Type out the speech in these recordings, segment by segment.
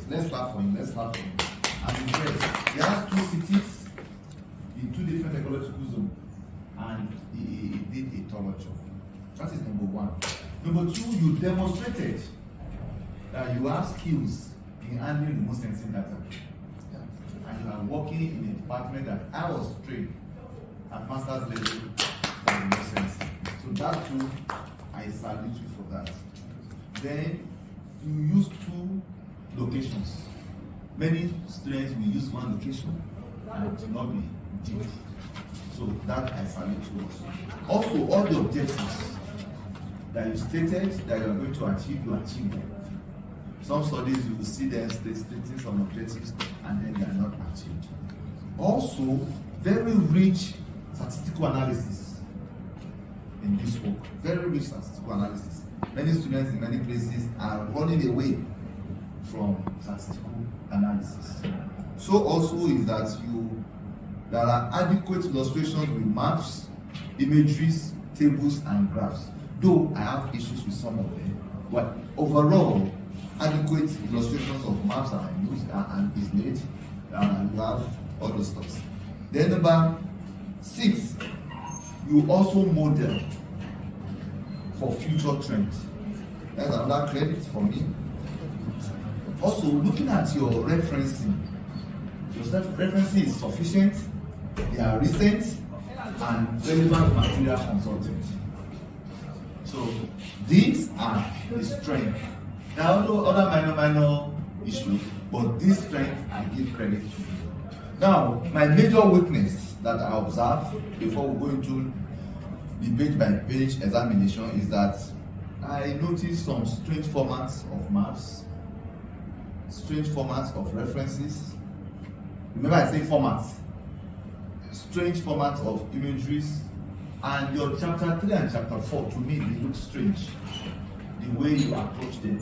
Let's clap for him. Let's clap for him. I'm impressed. He has 2 cities in 2 different ecological zones, and he did a thorough job. That is number 1. Number 2, you demonstrated that you have skills in handling remote sensing data, and you are working in a department that I was trained at master's level for remote sensing. So that too, I salute you for that. Then you use 2 locations. Many students will use 1 location and it will not be deep. So that I salute you also. Also, all the objectives that you stated that you are going to achieve, you achieve them. Some studies you will see them stating some objectives and then they are not achieved. Also, very rich statistical analysis in this work. Very rich statistical analysis. Many students in many places are running away from statistical analysis. So also is that there are adequate illustrations with maps, imageries, tables, and graphs. Though I have issues with some of them, but overall, adequate illustrations of maps are used and is made, and you have all those stuff. Then number 6, you also model for future trends. That's another credit for me. Also, looking at your referencing, your referencing is sufficient, they are recent, and relevant material consulted. So these are the strength. There are other minor issues, but this strength I give credit to. Now, my major weakness that I observe before we go into the page by page examination is that I noticed some strange formats of maps, strange formats of references. Remember I say formats, strange formats of imageries, and your chapter 3 and chapter 4 to me they look strange, the way you approach them.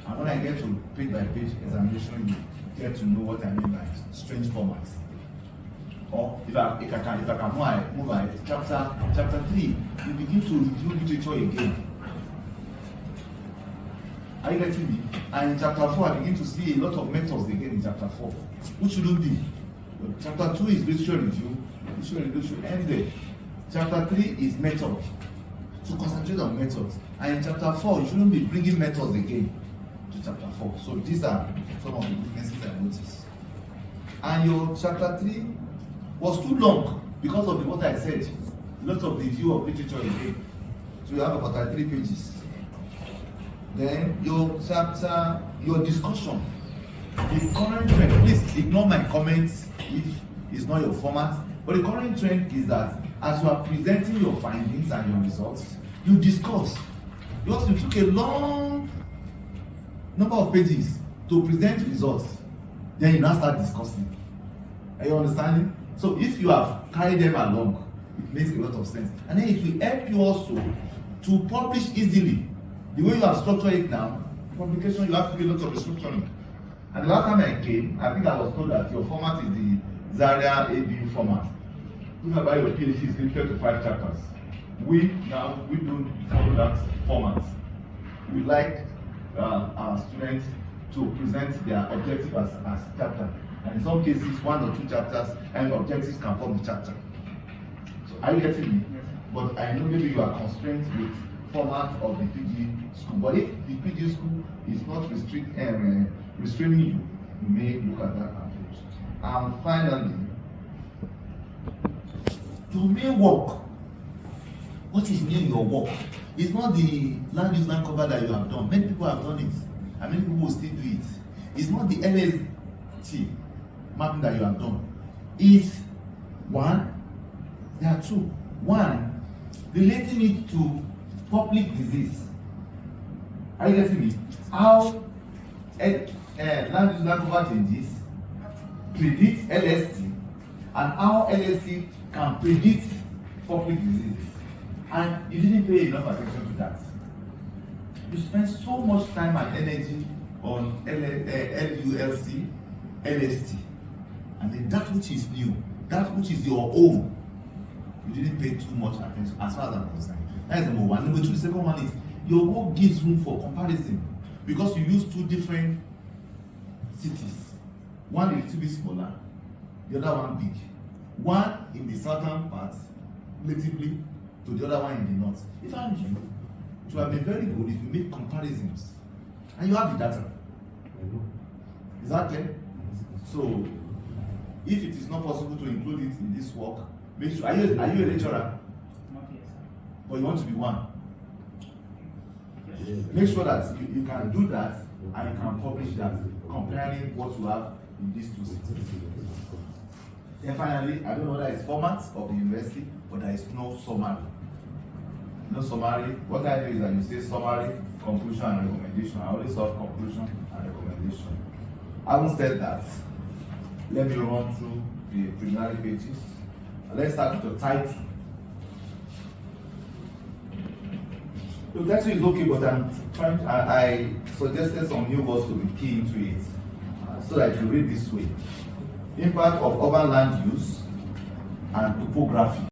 And when I get to page by page examination, you get to know what I mean by strange formats. Or if I can move ahead, chapter 3, you begin to review literature again. Are you getting me? And in chapter 4, I begin to see a lot of methods again in chapter 4, which shouldn't be. Chapter 2 is literature review. Literature review should end there. Chapter 3 is method. So concentrate on methods. And in chapter 4, you shouldn't be bringing methods again to chapter 4. So these are some of the weaknesses I noticed. And your chapter 3 was too long because of what I said. A lot of review of literature again. So you have about 3 pages. Then your chapter, your discussion, the current trend, please ignore my comments if it's not your format, but the current trend is that as you are presenting your findings and your results, you discuss. Because you took a long number of pages to present results, then you now start discussing. Are you understanding? So if you have carried them along, it makes a lot of sense. And then it will help you also to publish easily. The way you have structured it now, publication, you have to do a lot of restructuring. And the last time I came, I think I was told that your format is the Zaria ABU format. Look about your PhD is limited to 5 chapters. We don't follow that format. We like our students to present their objective as chapter. And in some cases, 1 or 2 chapters and objectives can form the chapter. So are you getting me? Yes. But I know maybe you are constrained with format of the PG school. But if the PG school is not restraining you, you may look at that approach. And finally, domain work. What is new in your work? It's not the land use land cover that you have done. Many people have done it, and many people will still do it. It's not the LST mapping that you have done. It's one, there are 2. 1, relating it to public disease. Are you getting me? How land use land cover changes predict LST, and how LST can predict public diseases. And you didn't pay enough attention to that. You spend so much time and energy on LULC, LST, and then that which is new, that which is your own, you didn't pay too much attention as far as I'm concerned. That is number 1. Number 2, the second one is your work gives room for comparison because you use 2 different One a little bit smaller, the other one big. One in the southern part, relatively, to the other one in the north. If I'm you, it would have been very good if you make comparisons and you have the data. Is that clear? So, if it is not possible to include it in this work, make sure. Are you a lecturer? Not yet, sir. But you want to be one? Make sure that you can do that and you can publish that, comparing what you have in these two cities. Then finally, I don't know whether it's format of the university, but there is no summary. No summary. What I do is that you say summary, conclusion, and recommendation. I always saw conclusion and recommendation. Having said that, let me run through the preliminary pages. Let's start with the title. The title is okay, but I suggested some new words to be key into it, so that you read this way. Impact of urban land use and topography.